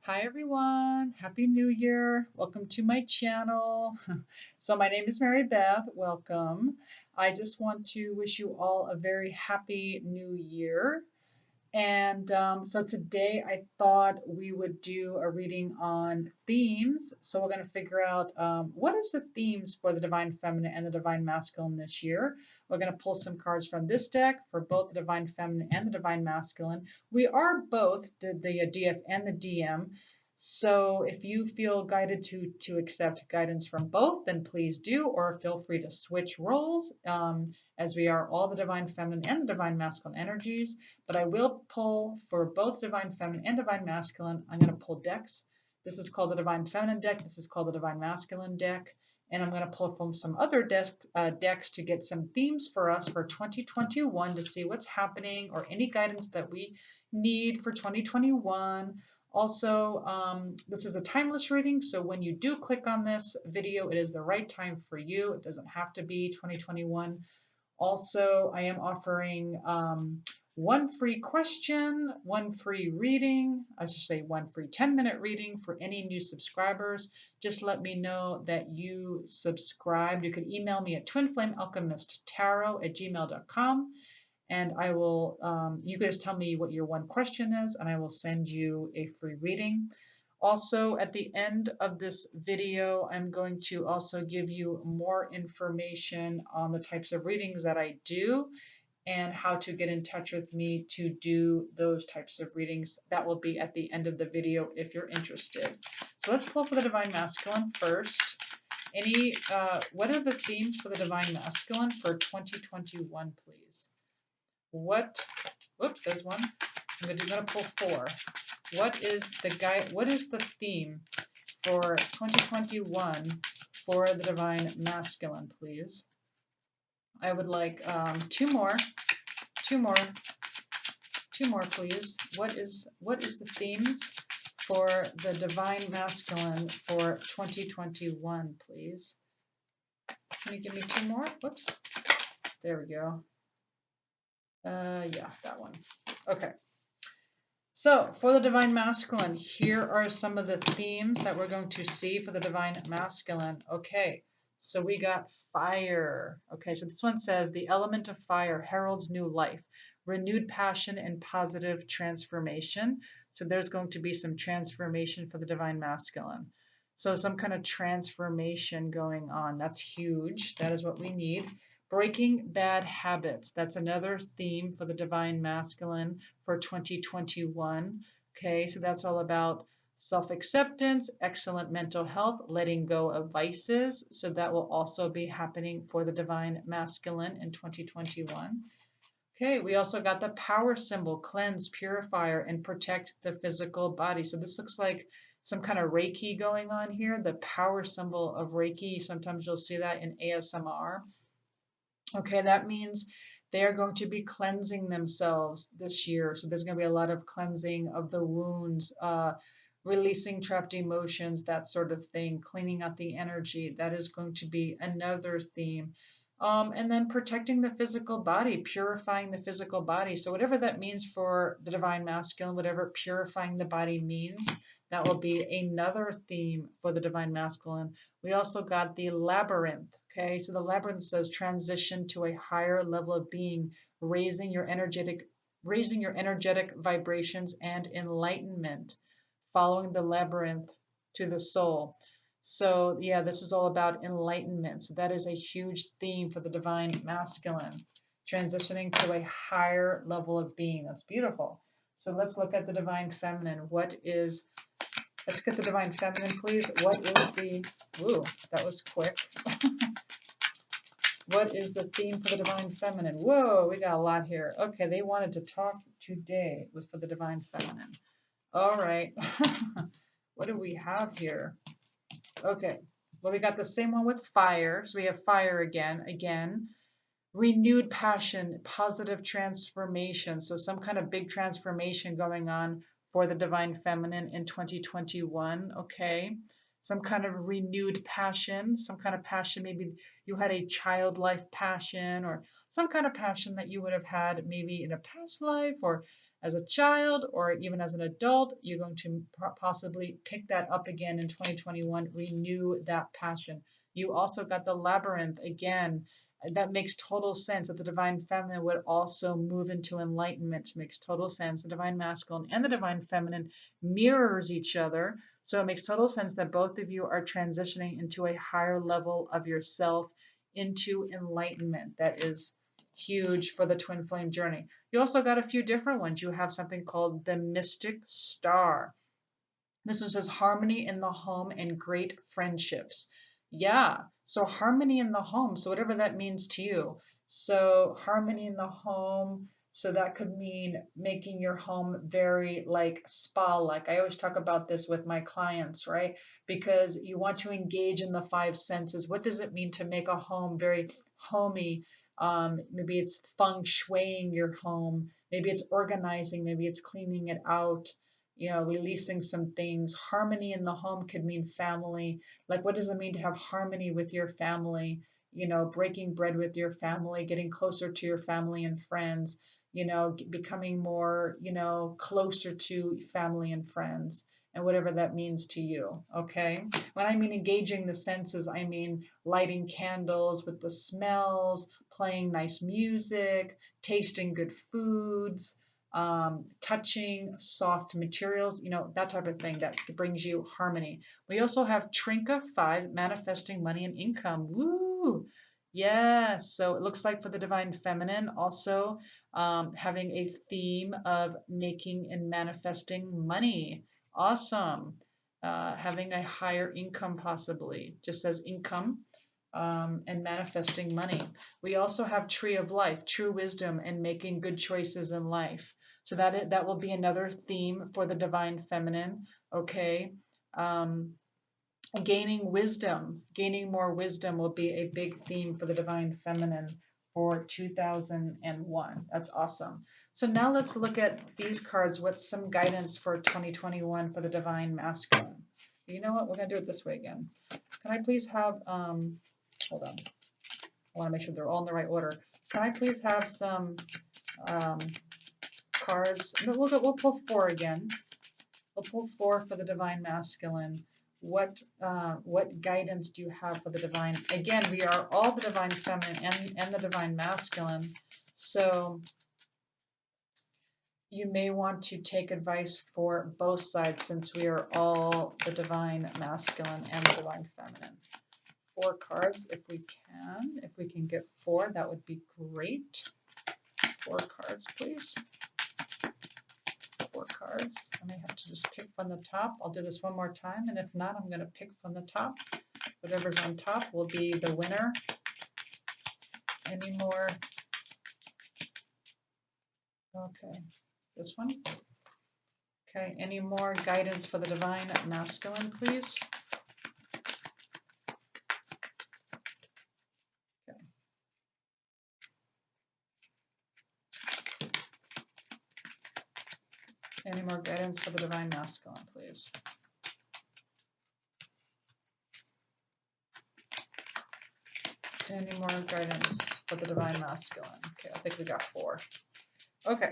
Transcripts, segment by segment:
Hi everyone, Happy New Year. Welcome to my channel. So my name is Mary Beth. Welcome. I just want to wish you all a very happy new year. And so today I thought we would do a reading on themes. So we're going to figure out what is the themes for the Divine Feminine and the Divine Masculine this year. We're going to pull some cards from this deck for both the Divine Feminine and the Divine Masculine. We are both the DF and the DM. So if you feel guided to accept guidance from both, then please do, or feel free to switch roles, as we are all the Divine Feminine and the Divine Masculine energies. But I will pull for both Divine Feminine and Divine Masculine. I'm going to pull decks. This is called the Divine Feminine deck. This is called the Divine Masculine deck. And I'm going to pull from some other decks to get some themes for us for 2021 to see what's happening or any guidance that we need for 2021. Also, this is a timeless reading, so when you do click on this video, it is the right time for you. It doesn't have to be 2021. Also, I am offering one free question, one free reading, I should say one free 10-minute reading for any new subscribers. Just let me know that you subscribed. You can email me at twinflamealchemisttarot@gmail.com, and I will, you guys tell me what your one question is, and I will send you a free reading. Also, at the end of this video, I'm going to also give you more information on the types of readings that I do and how to get in touch with me to do those types of readings. That will be at the end of the video if you're interested. So let's pull for the Divine Masculine first. What are the themes for the Divine Masculine for 2021, please? Whoops, there's one. I'm gonna pull four. What is the theme for 2021 for the Divine Masculine, please? I would like two more, please. What is the themes for the Divine Masculine for 2021, please? Can you give me two more? Whoops. There we go. Yeah, that one. Okay. So for the Divine Masculine, here are some of the themes that we're going to see for the Divine Masculine. Okay, so we got fire. Okay, so this one says, the element of fire heralds new life, renewed passion, and positive transformation. So there's going to be some transformation for the Divine Masculine. So some kind of transformation going on. That's huge. That is what we need. Breaking bad habits. That's another theme for the Divine Masculine for 2021. Okay, so that's all about self-acceptance, excellent mental health, letting go of vices. So that will also be happening for the Divine Masculine in 2021. Okay, we also got the power symbol, cleanse, purifier, and protect the physical body. So this looks like some kind of Reiki going on here, the power symbol of Reiki. Sometimes you'll see that in ASMR. Okay, that means they are going to be cleansing themselves this year. So there's going to be a lot of cleansing of the wounds, releasing trapped emotions, that sort of thing, cleaning out the energy. That is going to be another theme. And then protecting the physical body, purifying the physical body. So whatever that means for the Divine Masculine, whatever purifying the body means, that will be another theme for the Divine Masculine. We also got the labyrinth. Okay, so the labyrinth says transition to a higher level of being, raising your energetic vibrations and enlightenment, following the labyrinth to the soul. So yeah, this is all about enlightenment. So that is a huge theme for the Divine Masculine, transitioning to a higher level of being. That's beautiful. So let's look at the Divine Feminine. Let's get the Divine Feminine, please. What is the, ooh, that was quick. What is the theme for the Divine Feminine? Whoa, we got a lot here. Okay, they wanted to talk today for the Divine Feminine. All right. What do we have here? Okay, well, we got the same one with fire. So we have fire again. Renewed passion, positive transformation. So some kind of big transformation going on for the Divine Feminine in 2021. Okay, some kind of renewed passion, some kind of passion. Maybe you had a child life passion or some kind of passion that you would have had maybe in a past life or as a child or even as an adult, you're going to possibly pick that up again in 2021, renew that passion. You also got the labyrinth again. That makes total sense that the divine feminine would also move into enlightenment. Makes total sense. The divine masculine and the divine feminine mirrors each other. So it makes total sense that both of you are transitioning into a higher level of yourself, into enlightenment. That is huge for the twin flame journey. You also got a few different ones. You have something called the mystic star. This one says harmony in the home and great friendships. Yeah, so harmony in the home. So whatever that means to you. So harmony in the home. So that could mean making your home very like spa-like. I always talk about this with my clients, right? Because you want to engage in the five senses. What does it mean to make a home very homey? Maybe it's feng shuiing your home. Maybe it's organizing. Maybe it's cleaning it out, releasing some things. Harmony in the home could mean family. Like, what does it mean to have harmony with your family? Breaking bread with your family, getting closer to your family and friends, becoming more, closer to family and friends, and whatever that means to you. Okay. When I mean engaging the senses, I mean lighting candles with the smells, playing nice music, tasting good foods, touching soft materials, that type of thing that brings you harmony. We also have Trinka 5, manifesting money and income. Woo! Yes. So it looks like for the divine feminine, also having a theme of making and manifesting money. Awesome. Having a higher income, possibly. Just says income. And manifesting money. We also have Tree of Life, true wisdom, and making good choices in life. So that will be another theme for the divine feminine. Okay. Gaining wisdom, gaining more wisdom will be a big theme for the divine feminine for 2001. That's awesome. So now let's look at these cards. What's some guidance for 2021 for the divine masculine? You know what? We're going to do it this way again. Can I please have, hold on. I want to make sure they're all in the right order. Can I please have some cards? No, we'll pull 4 again. We'll pull 4 for the divine masculine. What guidance do you have for the divine? Again, we are all the divine feminine and the divine masculine. So you may want to take advice for both sides, since we are all the divine masculine and the divine feminine. 4 cards if we can. If we can get 4, that would be great. 4 cards, please. 4 cards. I may have to just pick from the top. I'll do this one more time, and if not, I'm going to pick from the top. Whatever's on top will be the winner. Any more? Okay, this one. Okay, any more guidance for the divine masculine, please? Okay. Any more guidance for the divine masculine, please? Any more guidance for the divine masculine? Okay, I think we got 4. Okay.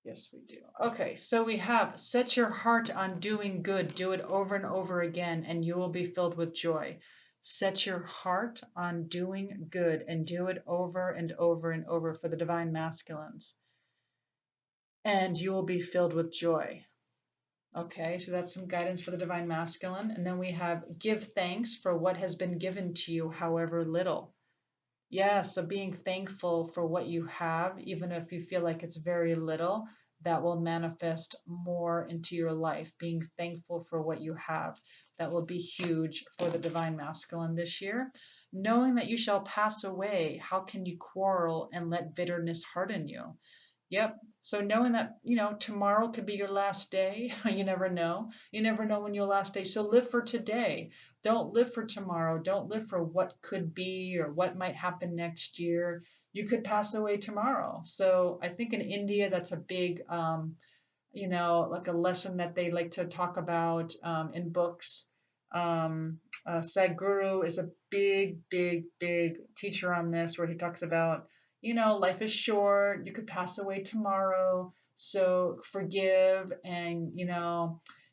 Yes, we do. Okay, so we have set your heart on doing good. Do it over and over again, and you will be filled with joy. Set your heart on doing good and do it over and over and over for the divine masculines, and you will be filled with joy. Okay, so that's some guidance for the divine masculine. And then we have give thanks for what has been given to you, however little. Yeah, so being thankful for what you have, even if you feel like it's very little, that will manifest more into your life. Being thankful for what you have, that will be huge for the divine masculine this year. Knowing that you shall pass away, how can you quarrel and let bitterness harden you? Yep. So knowing that, tomorrow could be your last day. You never know. You never know when your last day. So live for today. Don't live for tomorrow. Don't live for what could be or what might happen next year. You could pass away tomorrow. So I think in India, that's a big, like a lesson that they like to talk about in books. Sadhguru is a big, big, big teacher on this, where he talks about, life is short. You could pass away tomorrow. So forgive and,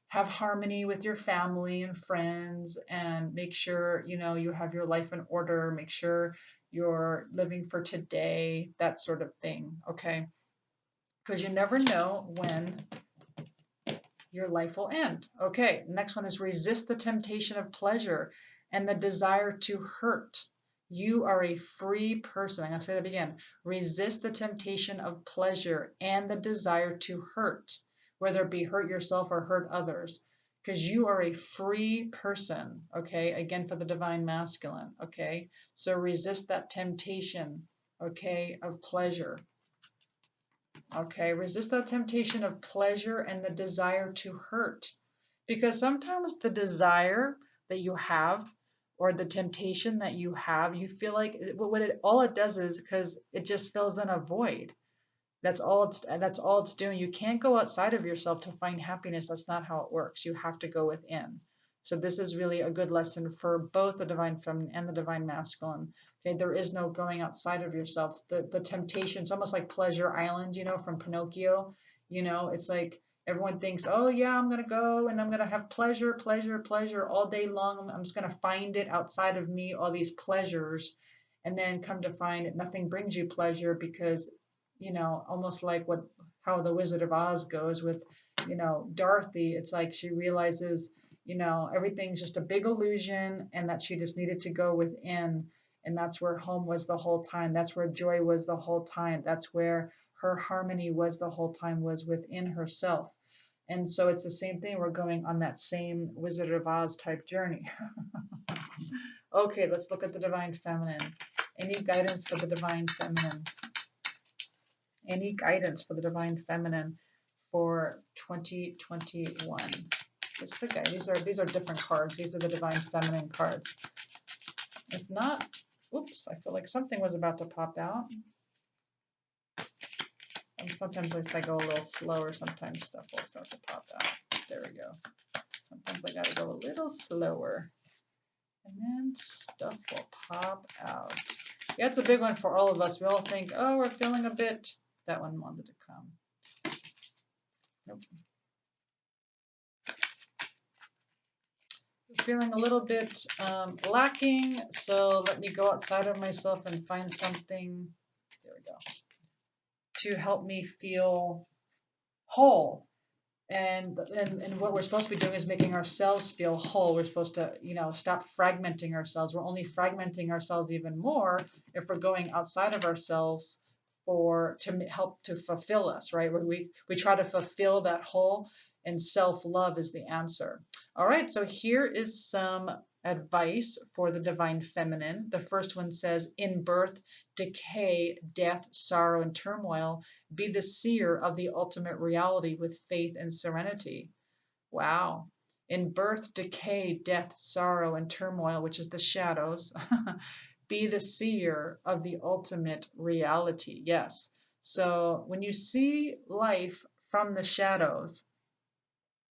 have harmony with your family and friends and make sure, you have your life in order. Make sure you're living for today, that sort of thing. Okay. Because you never know when your life will end. Okay, next one is resist the temptation of pleasure and the desire to hurt. You are a free person. I'm going to say that again. Resist the temptation of pleasure and the desire to hurt, whether it be hurt yourself or hurt others, because you are a free person. Okay, again for the divine masculine. Okay, so resist that temptation, okay, of pleasure. Okay, resist the temptation of pleasure and the desire to hurt. Because sometimes the desire that you have or the temptation that you have, you feel like all it does is because it just fills in a void. That's all it's doing. You can't go outside of yourself to find happiness. That's not how it works. You have to go within. So this is really a good lesson for both the divine feminine and the divine masculine. Okay, there is no going outside of yourself. The temptation, it's almost like Pleasure Island, from Pinocchio. It's like everyone thinks, oh yeah, I'm gonna go and I'm gonna have pleasure, pleasure, pleasure all day long. I'm just gonna find it outside of me, all these pleasures, and then come to find that nothing brings you pleasure because almost like how the Wizard of Oz goes with, Dorothy. It's like she realizes, everything's just a big illusion and that she just needed to go within. And that's where home was the whole time. That's where joy was the whole time. That's where her harmony was the whole time, was within herself. And so it's the same thing. We're going on that same Wizard of Oz type journey. Okay, let's look at the divine feminine. Any guidance for the divine feminine? Any guidance for the divine feminine for 2021? What's the guide? These are different cards. These are the divine feminine cards. If not, oops, I feel like something was about to pop out. And sometimes if I go a little slower, sometimes stuff will start to pop out. There we go. Sometimes I gotta go a little slower. And then stuff will pop out. Yeah, it's a big one for all of us. We all think, oh, we're feeling a bit. That one wanted to come. Nope. Feeling a little bit lacking, so let me go outside of myself and find something, there we go, to help me feel whole. And what we're supposed to be doing is making ourselves feel whole. We're supposed to, stop fragmenting ourselves. We're only fragmenting ourselves even more if we're going outside of ourselves to help to fulfill us, right? We try to fulfill that whole, and self-love is the answer. All right, so here is some advice for the divine feminine. The first one says, in birth, decay, death, sorrow, and turmoil, be the seer of the ultimate reality with faith and serenity. Wow. In birth, decay, death, sorrow, and turmoil, which is the shadows, be the seer of the ultimate reality. Yes. So when you see life from the shadows,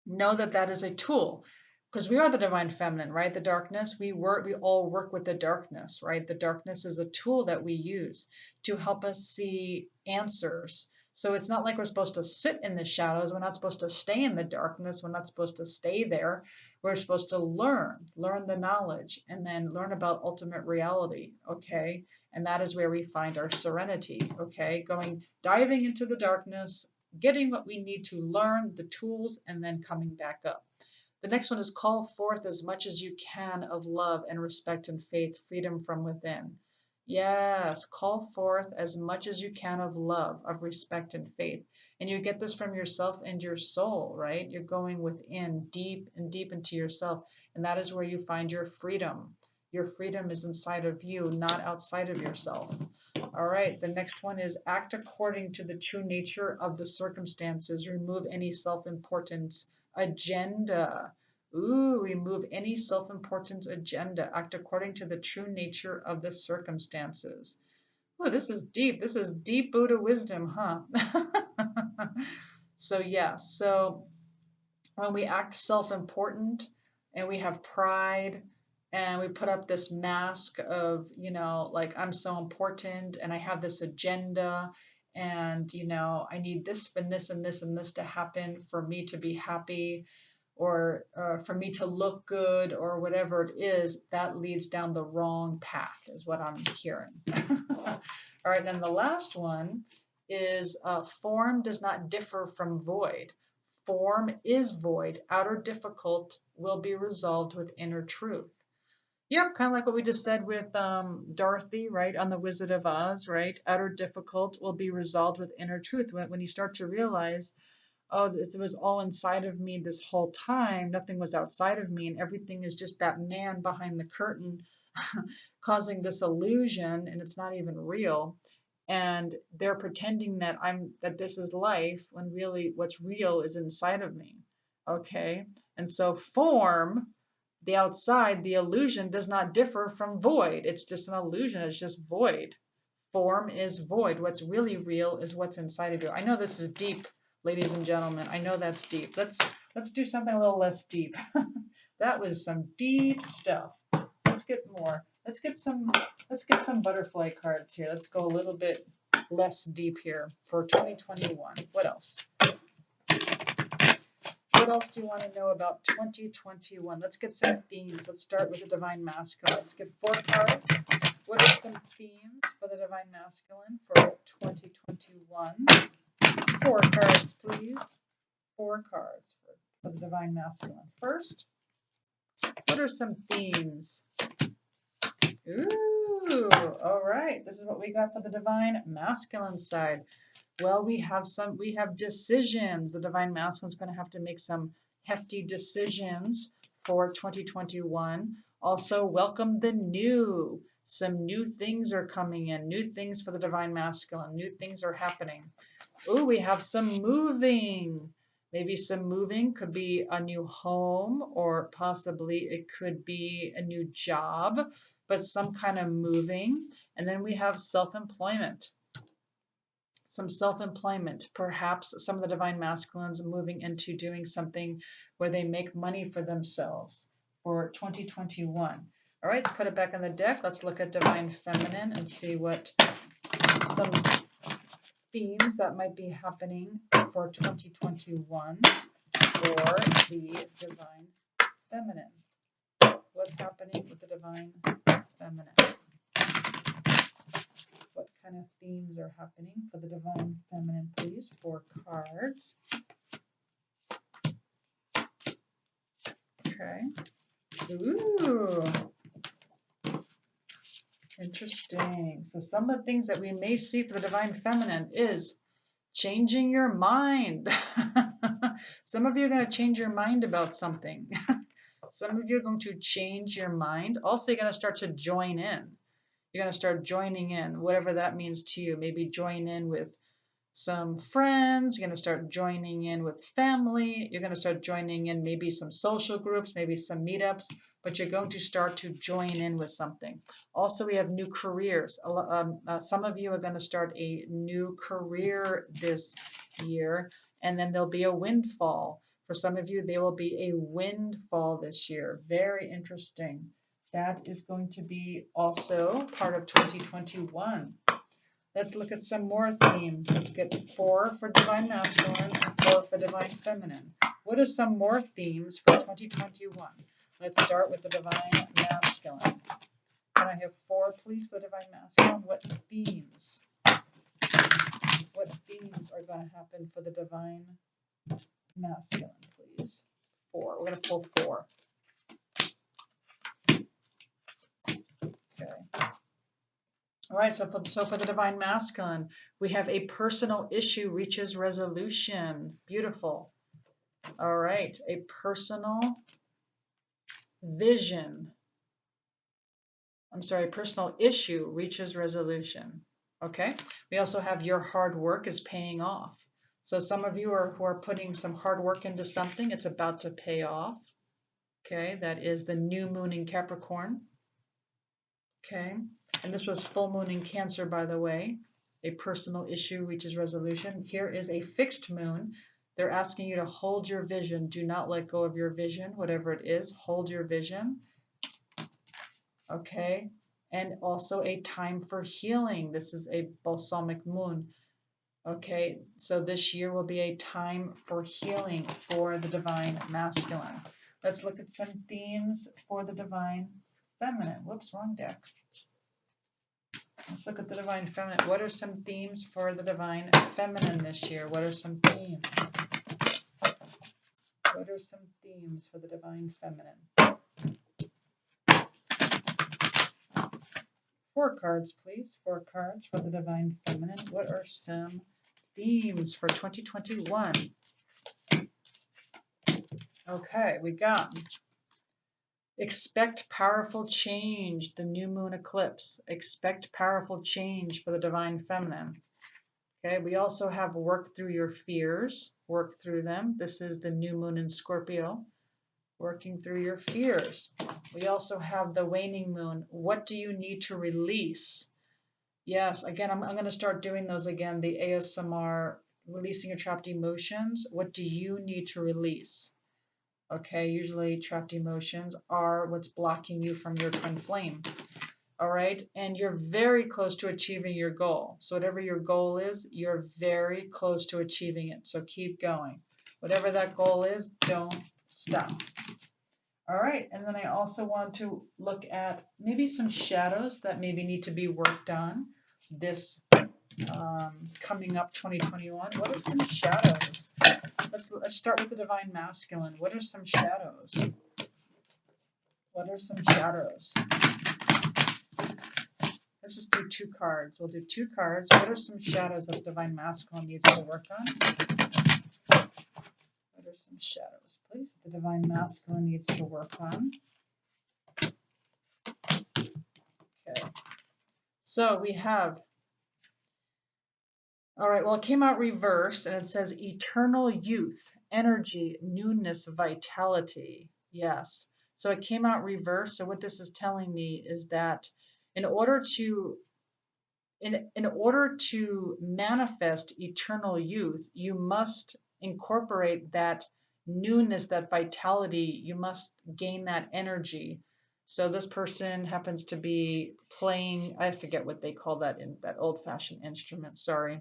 know that that is a tool, because we are the divine feminine, right? The darkness, we all work with the darkness, right? The darkness is a tool that we use to help us see answers. So it's not like we're supposed to sit in the shadows. We're not supposed to stay in the darkness. We're not supposed to stay there. We're supposed to learn the knowledge, and then learn about ultimate reality, okay? And that is where we find our serenity, okay? Diving into the darkness, getting what we need to learn, the tools, and then coming back up. The next one is call forth as much as you can of love and respect and faith, freedom from within. Yes, call forth as much as you can of love, of respect and faith. And you get this from yourself and your soul, right? You're going within, deep and deep into yourself. And that is where you find your freedom. Your freedom is inside of you, not outside of yourself. All right, the next one is act according to the true nature of the circumstances. Remove any self-importance agenda. Ooh, remove any self-importance agenda. Act according to the true nature of the circumstances. Oh, this is deep. This is deep Buddha wisdom, huh? So yeah, so when we act self-important and we have pride and we put up this mask of, you know, like I'm so important and I have this agenda and, you know, I need this and this and this and this to happen for me to be happy or for me to look good or whatever it is, that leads down the wrong path is what I'm hearing. All right, then the last one is form does not differ from void. Form is void. Outer difficult will be resolved with inner truth. Yep, kind of like what we just said with Dorothy, right, on The Wizard of Oz, right? Outer difficult will be resolved with inner truth. When you start to realize, oh, it was all inside of me this whole time, nothing was outside of me, and everything is just that man behind the curtain causing this illusion, and it's not even real. And they're pretending that that this is life when really what's real is inside of me. Okay? And so form, the outside, the illusion does not differ from void. It's just an illusion, it's just void. Form is void. What's really real is what's inside of you. I know this is deep, ladies and gentlemen. I know that's deep. Let's do something a little less deep. That was some deep stuff. Let's get more. Let's get some butterfly cards here. Let's go a little bit less deep here for 2021. What else? What else do you want to know about 2021? Let's get some themes. Let's start with the Divine Masculine. Let's get 4 cards. What are some themes for the Divine Masculine for 2021? 4 cards, please. 4 cards for the Divine Masculine. First, what are some themes? Ooh, all right. This is what we got for the Divine Masculine side. Well, we have decisions. The Divine Masculine is going to have to make some hefty decisions for 2021. Also, welcome the new. Some new things are coming in. New things for the Divine Masculine. New things are happening. Ooh, we have some moving. Maybe some moving could be a new home, or possibly it could be a new job, but some kind of moving. And then we have self-employment. Some self-employment, perhaps some of the Divine Masculines moving into doing something where they make money for themselves for 2021. All right, let's put it back on the deck. Let's look at Divine Feminine and see what some themes that might be happening for 2021 for the Divine Feminine. What's happening with the Divine Feminine? What kind of themes are happening for the Divine Feminine, please? 4 cards. Okay. Ooh. Interesting. So some of the things that we may see for the Divine Feminine is changing your mind. Some of you are going to change your mind about something. Some of you are going to change your mind. Also, you're going to start to join in. You're going to start joining in, whatever that means to you. Maybe join in with some friends. You're going to start joining in with family. You're going to start joining in maybe some social groups, maybe some meetups, but you're going to start to join in with something. Also, we have new careers. Some of you are going to start a new career this year, and then there'll be a windfall. For some of you, there will be a windfall this year. Very interesting. That is going to be also part of 2021. Let's look at some more themes. Let's get 4 for Divine Masculine and 4 for Divine Feminine. What are some more themes for 2021? Let's start with the Divine Masculine. Can I have 4, please, for Divine Masculine? What themes? What themes are going to happen for the Divine Masculine, please? 4. We're going to pull 4. Okay. All right, so for the Divine Masculine, we have a personal issue reaches resolution. Beautiful. All right, a personal personal issue reaches resolution. Okay, we also have your hard work is paying off. So some of you who are putting some hard work into something, it's about to pay off. Okay, that is the new moon in Capricorn. Okay. And this was full moon in Cancer, by the way. A personal issue reaches resolution. Here is a fixed moon. They're asking you to hold your vision. Do not let go of your vision, whatever it is. Hold your vision. okay? And also a time for healing. This is a balsamic moon, okay? So this year will be a time for healing for the divine masculine. Let's look at some themes for the divine feminine. Whoops, wrong deck. Let's look at the divine feminine. What are some themes for the divine feminine this year? What are some themes? What are some themes for the divine feminine? 4 cards, please. 4 cards for the divine feminine. What are some themes for 2021? Okay, we got expect powerful change, the new moon eclipse. Expect powerful change for the divine feminine. Okay, we also have work through your fears, work through them. This is the new moon in Scorpio, working through your fears. We also have the waning moon. What do you need to release? Yes, again, I'm going to start doing those again, the ASMR, releasing your trapped emotions. What do you need to release? Okay, usually trapped emotions are what's blocking you from your twin flame. All right, and you're very close to achieving your goal. So whatever your goal is, you're very close to achieving it. So keep going. Whatever that goal is, don't stop. All right, and then I also want to look at maybe some shadows that maybe need to be worked on this coming up 2021. What are some shadows? Let's start with the divine masculine. What are some shadows? What are some shadows? Let's just do 2 cards. We'll do 2 cards. What are some shadows that the divine masculine needs to work on? What are some shadows, please, that the divine masculine needs to work on? Okay. So we have, all right, well, it came out reversed, and it says eternal youth, energy, newness, vitality. Yes. So it came out reversed. So what this is telling me is that in order to manifest eternal youth, you must incorporate that newness, that vitality. You must gain that energy. So this person happens to be playing, I forget what they call that in that old-fashioned instrument, sorry.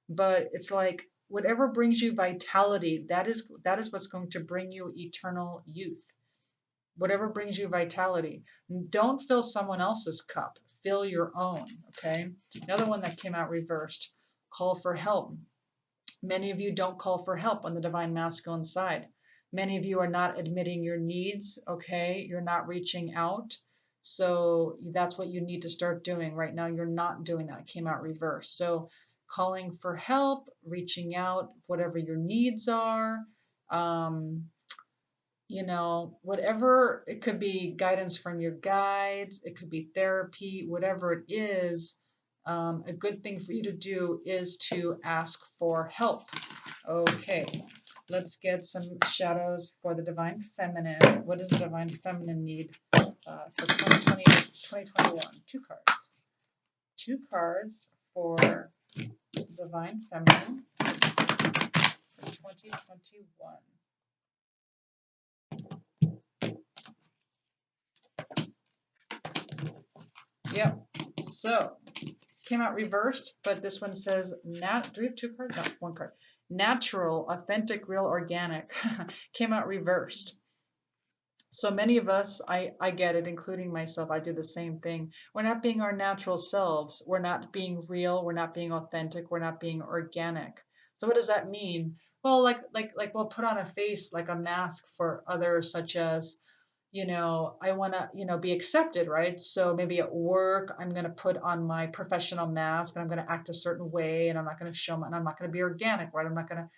But it's like whatever brings you vitality, that is what's going to bring you eternal youth. Whatever brings you vitality. Don't fill someone else's cup. Fill your own, okay? Another one that came out reversed, call for help. Many of you don't call for help on the divine masculine side. Many of you are not admitting your needs, okay? You're not reaching out. So that's what you need to start doing. Right now, you're not doing that. It came out reversed. So calling for help, reaching out, whatever your needs are. Whatever, it could be guidance from your guides, it could be therapy, whatever it is, a good thing for you to do is to ask for help. Okay, let's get some shadows for the divine feminine. What does the divine feminine need for 2021? 2 cards. 2 cards for divine feminine for 2021. Yep. So came out reversed, but this one says do we have 2 cards? No, 1 card. Natural, authentic, real, organic. Came out reversed. So many of us, I get it, including myself, I did the same thing. We're not being our natural selves. We're not being real. We're not being authentic. We're not being organic. So what does that mean? Well, like we'll put on a face, like a mask for others, such as, I want to, be accepted, right? So maybe at work, I'm going to put on my professional mask and I'm going to act a certain way and I'm not going to and I'm not going to be organic, right? I'm not going to,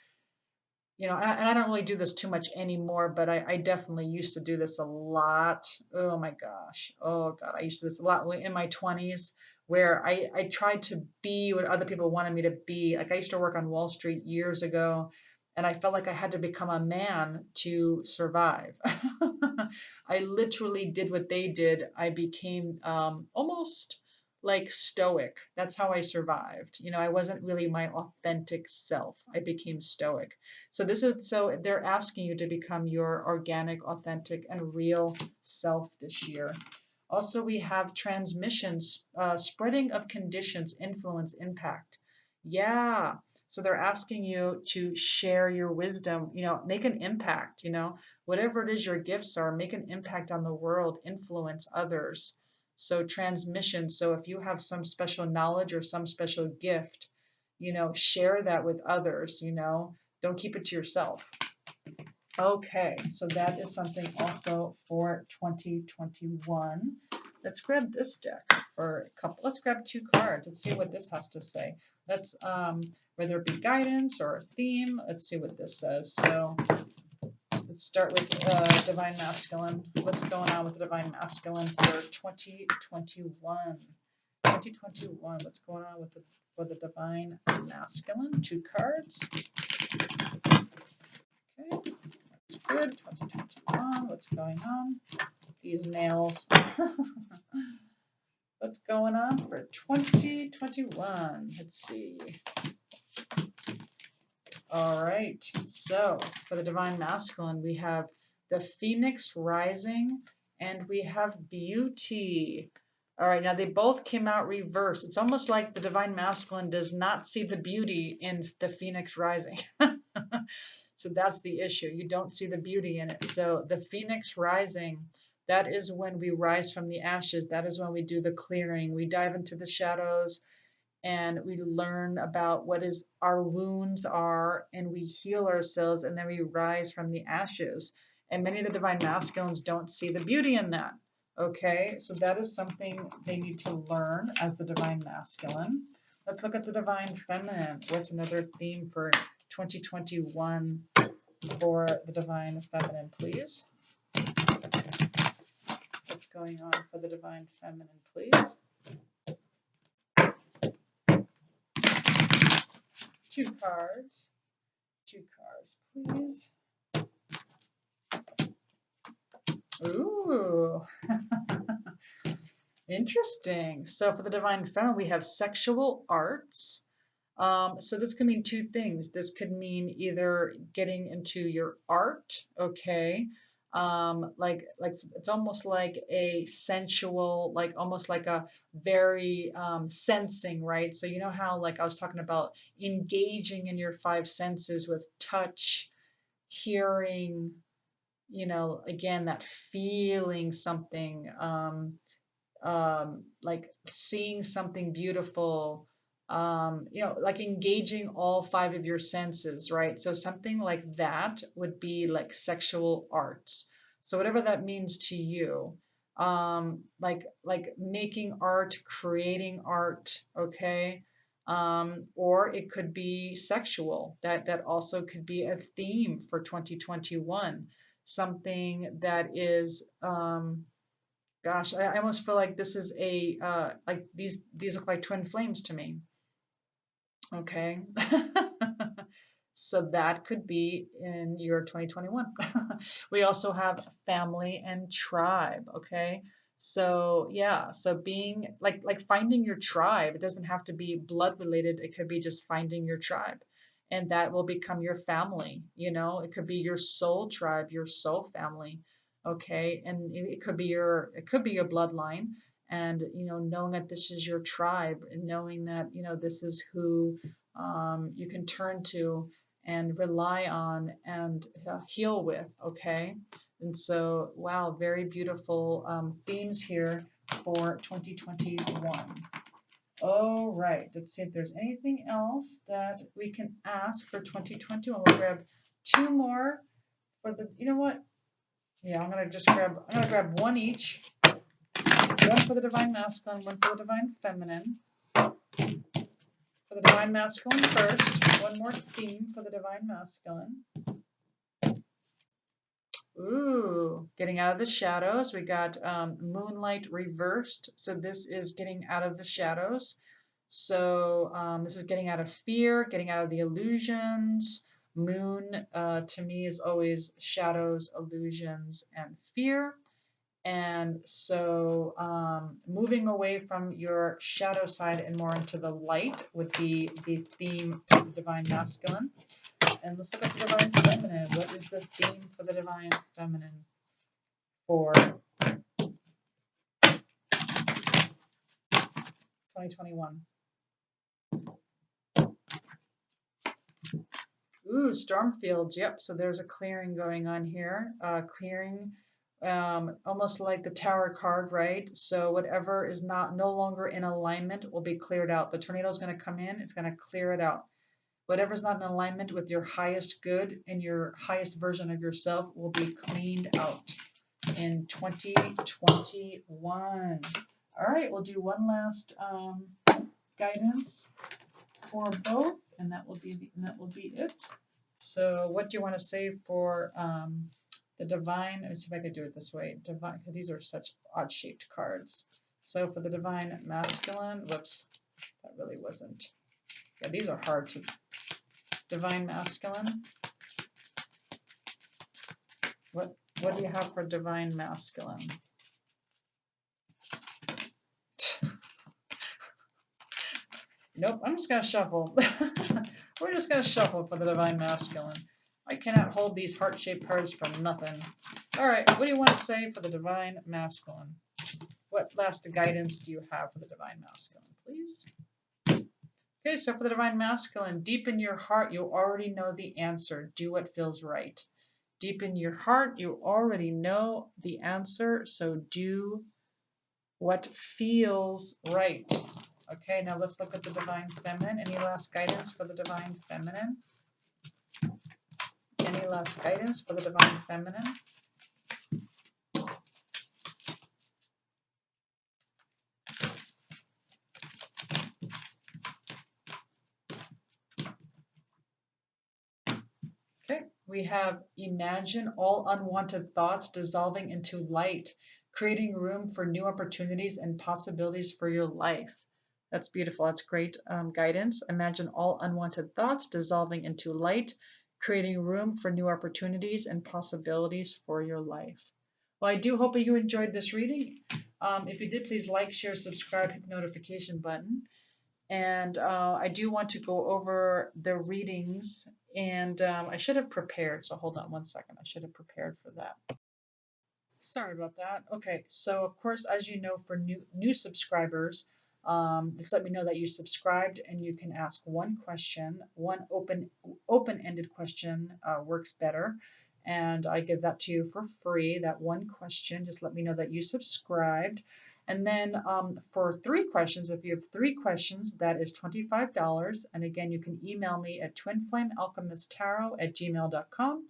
and I don't really do this too much anymore, but I definitely used to do this a lot. Oh my gosh. Oh God. I used to do this a lot in my 20s where I tried to be what other people wanted me to be. Like I used to work on Wall Street years ago and I felt like I had to become a man to survive. I literally did what they did. I became almost like stoic. That's how I survived. I wasn't really my authentic self. I became stoic. So they're asking you to become your organic, authentic, and real self this year. Also, we have transmissions, spreading of conditions, influence, impact. Yeah. So they're asking you to share your wisdom, make an impact, whatever it is your gifts are, make an impact on the world, influence others. So transmission. So if you have some special knowledge or some special gift, share that with others, don't keep it to yourself. Okay, so that is something also for 2021. Let's grab this deck for a couple. Let's grab 2 cards. Let's see what this has to say. Let's, whether it be guidance or a theme, let's see what this says. So let's start with Divine Masculine. What's going on with the Divine Masculine for 2021? 2021, what's going on with for the Divine Masculine? 2 cards. Okay. Good. 2021. What's going on? These nails. What's going on for 2021? Let's see. All right. So for the Divine Masculine, we have the Phoenix rising and we have beauty. All right. Now they both came out reverse. It's almost like the Divine Masculine does not see the beauty in the Phoenix rising. So that's the issue. You don't see the beauty in it. So the Phoenix rising, that is when we rise from the ashes. That is when we do the clearing. We dive into the shadows and we learn about what is our wounds are, and we heal ourselves, and then we rise from the ashes. And many of the Divine Masculines don't see the beauty in that. Okay, so that is something they need to learn as the Divine Masculine. Let's look at the Divine Feminine. What's another theme for 2021 for the Divine Feminine, please? What's going on for the Divine Feminine, please? 2 cards. 2 cards, please. Ooh. Interesting. So for the Divine Feminine, we have sexual arts. So this could mean 2 things. This could mean either getting into your art, okay, like it's almost like a sensual, like almost like a very sensing, right? So you know how like I was talking about engaging in your 5 senses with touch, hearing, again that feeling something, like seeing something beautiful, like engaging all 5 of your senses, right? So something like that would be like sexual arts. So whatever that means to you, like making art, creating art, okay? Or it could be sexual. That also could be a theme for 2021. Something that is gosh, I almost feel like this is a like these look like twin flames to me. Okay. So that could be in your 2021. We also have family and tribe, okay? So yeah, so being like finding your tribe. It doesn't have to be blood related. It could be just finding your tribe. And that will become your family, It could be your soul tribe, your soul family. Okay? And it could be your bloodline, and knowing that this is your tribe, and knowing that this is who you can turn to and rely on and heal with, okay? And so, wow, very beautiful themes here for 2021. All right, let's see if there's anything else that we can ask for 2021. We'll grab 2 more for the, you know what? Yeah, I'm gonna grab 1 each. 1 for the Divine Masculine, 1 for the Divine Feminine. For the Divine Masculine first, 1 more theme for the Divine Masculine. Ooh, getting out of the shadows. We got Moonlight reversed. So this is getting out of the shadows. So this is getting out of fear, getting out of the illusions. Moon to me is always shadows, illusions, and fear. And so moving away from your shadow side and more into the light would be the theme for the Divine Masculine. And let's look at the Divine Feminine. What is the theme for the Divine Feminine for 2021. Ooh, storm fields. Yep. So there's a clearing going on here. Clearing, almost like the tower card, right? So whatever is no longer in alignment will be cleared out. The tornado is going to come in. It's going to clear it out. Whatever's not in alignment with your highest good and your highest version of yourself will be cleaned out in 2021. All right, we'll do one last guidance for both, and that will be it. So, what do you want to say for the divine? Let me see if I could do it this way. Divine, because these are such odd-shaped cards. So, for the divine masculine, whoops, that really wasn't. Yeah, these are hard to. Divine masculine. What do you have for divine masculine? Nope, I'm just going to shuffle. We're just going to shuffle for the divine masculine. I cannot hold these heart-shaped cards for nothing. All right, what do you want to say for the divine masculine? What last guidance do you have for the divine masculine, please? Okay, so for the divine masculine, deep in your heart, you already know the answer. Do what feels right. Deep in your heart, you already know the answer, so do what feels right. Okay, now let's look at the divine feminine. Any last guidance for the divine feminine? Any last guidance for the divine feminine? Okay, we have imagine all unwanted thoughts dissolving into light, creating room for new opportunities and possibilities for your life. That's beautiful. That's great guidance. Imagine all unwanted thoughts dissolving into light, creating room for new opportunities and possibilities for your life. Well, I do hope that you enjoyed this reading. If you did, please like, share, subscribe, hit the notification button. And I do want to go over the readings, and I should have prepared. So hold on one second. I should have prepared for that. Sorry about that. Okay, so of course, as you know, for new subscribers, just let me know that you subscribed, and you can ask one question. One open-ended question works better, and I give that to you for free. That one question, just let me know that you subscribed. And then for 3 questions, if you have 3 questions, that is $25. And again, you can email me at twinflamealchemisttarot@gmail.com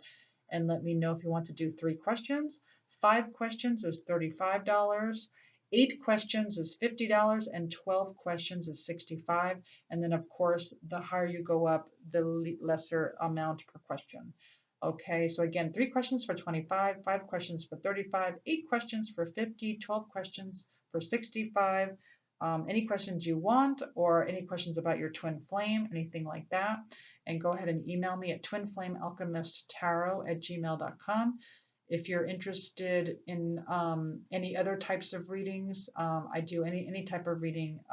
and let me know if you want to do 3 questions. 5 questions is $35. 8 questions is $50, and 12 questions is $65. And then, of course, the higher you go up, the lesser amount per question. Okay, so again, 3 questions for 25, 5 questions for 35, 8 questions for 50, 12 questions for 65. Any questions you want, or any questions about your twin flame, anything like that, and go ahead and email me at twinflamealchemisttarot@gmail.com. If you're interested in any other types of readings, I do any type of reading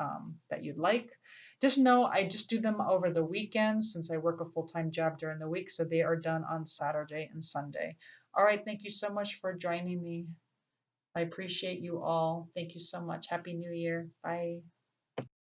that you'd like. Just know I just do them over the weekends since I work a full-time job during the week, so they are done on Saturday and Sunday. All right, thank you so much for joining me. I appreciate you all. Thank you so much. Happy New Year. Bye.